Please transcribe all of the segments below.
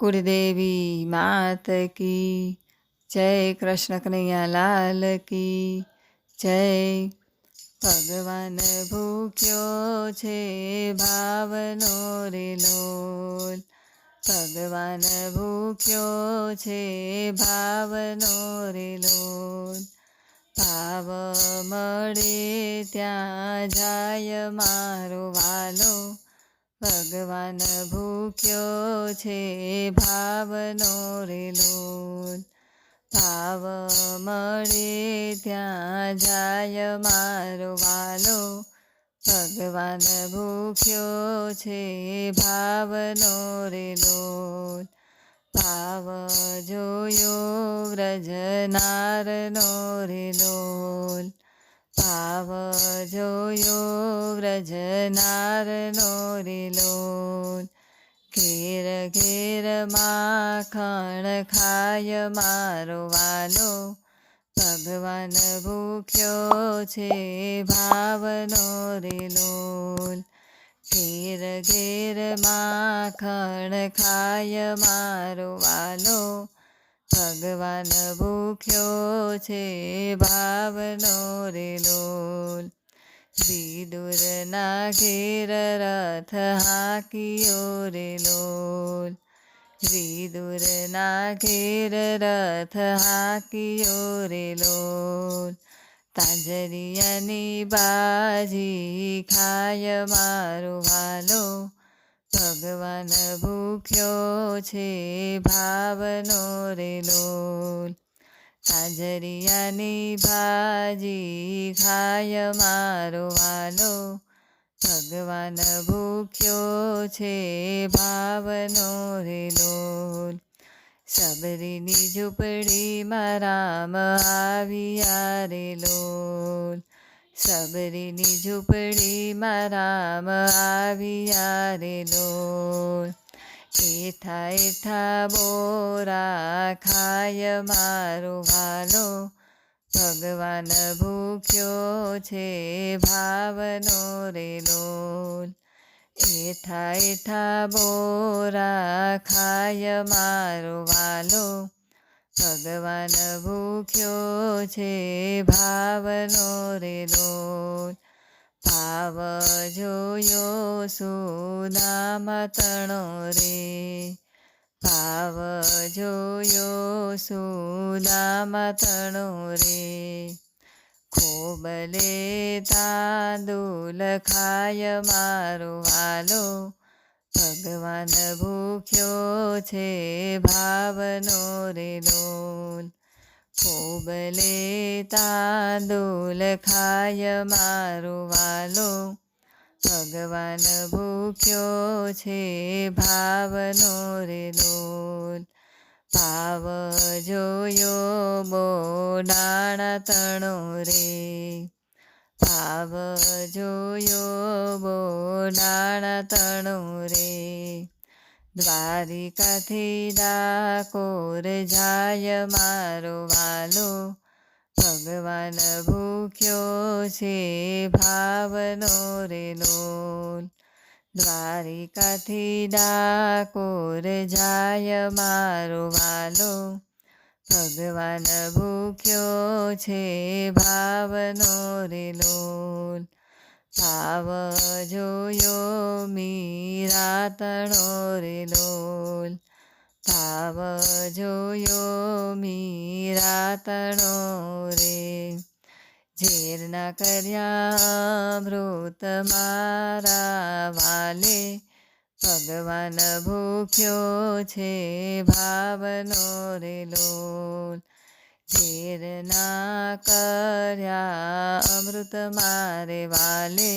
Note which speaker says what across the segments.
Speaker 1: કુળદેવી માત કી જય, કૃષ્ણ કનૈયા લાલ કી જય. ભગવાન ભૂખ્યો છે ભાવનો રે લોલ, ભગવાન ભૂખ્યો છે ભાવનો રે લોલ. ભાવ મળે ત્યાં જાય મારો વાલો, ભગવાન ભૂખ્યો છે ભાવનો રે લોલ. ભાવ મળે ત્યાં જાય મારો વાલો, ભગવાન ભૂખ્યો છે ભાવનો રે લોલ. ભાવ જોયો વ્રજનારનો રે લોલ, ભાવ જોયો વ્રજનારનો રે લોલ. ઘેર ઘેર માખણ ખાય મારો વાલો, ભગવાન ભૂખ્યો છે ભાવનો રે લોલ. ઘેર ઘેર માખણ ખાય મારો વાલો, ભગવાન ભૂખ્યો છે ભાવનો રે લોલ. વિદુરના ઘેર રથ હાંકિયો રે લોલ, વિદુરના ઘેર રથ હાંકિયો રે લોલ. તાંજરિયાની બાજી ખાય મારો વાલો, ભગવાન ભૂખ્યો છે ભાવનો રે લોલ. તાંજરિયાની ભાજી ખાય મારો વાલો, ભગવાન ભૂખ્યો છે ભાવનો રે લોલ. સબરીની ઝૂંપડીમાં રામ આવ્યા રે લોલ, સબરીની ઝૂંપડીમાં રામ આવ્યા રે લોલ. એઠા એઠા બોરા ખાય મારો વાલો, ભગવાન ભૂખ્યો છે ભાવનો રે લોલ. એઠા એઠા બોરા ખાય મારો વાલો, ભગવાન ભૂખ્યો છે ભાવનો રે લોલ. ભાવ જોયો સુદામા તણો રે, ભાવ જોયો સુદામા તણો રે. ખોબલે તાંદુલ ખાય મારો વાલો, ભગવાન ભૂખ્યો છે ભાવનો રે લોલ. ખોબલે તાંદુલ ખાય મારો વાલો, ભગવાન ભૂખ્યો છે ભાવનો રે લોલ. ભાવ જોયો બોડાણા તણો રે, ભાવ જોયો બોડાણા તણો રે. દ્વારિકાથી ડાકોર જાય મારો વાલો, ભગવાન ભૂખ્યો છે ભાવનો રે લોલ. દ્વારિકાથી ડાકોર જાય મારો વાલો, ભગવાન ભૂખ્યો છે ભાવનો રે લોલ. ભાવ જોયો મીરા તણો રે લોલ, ભાવ જોયો મીરા તણો રે. ઝેરના કર્યા અમૃત મારા વાલે, ભગવાન ભૂખ્યો છે ભાવનો રે લોલ. ઝેરના કર્યા અમૃત મારે વાલે,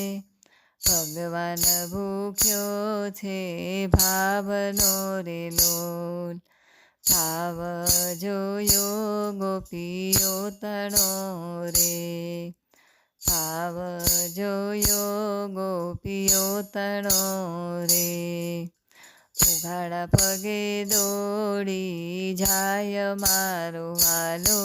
Speaker 1: ભગવાન ભૂખ્યો છે ભાવનો રે લોલ. ભાવ જોયો ગોપીઓ તણો રે, ભાવ જોયો ગોપીઓ તણો રે. ઉઘાડા પગે દોડી જાય મારો વાલો,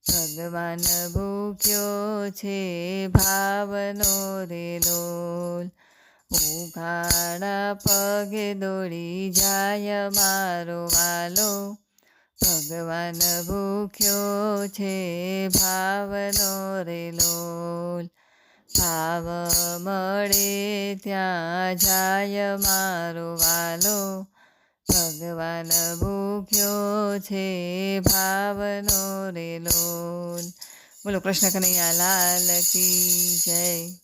Speaker 1: ભગવાન ભૂખ્યો છે ભાવનો રે લોલ. ઉઘાડા પગે દોડી જાય મારો વાલો, ભગવાન ભૂખ્યો છે ભાવનો રે લોલ. ભાવ મળે ત્યાં જાય મારો વાલો, ભગવાન ભૂખ્યો છે ભાવનો રે લોલ. બોલો કૃષ્ણ કનૈયા લાલ કી જય.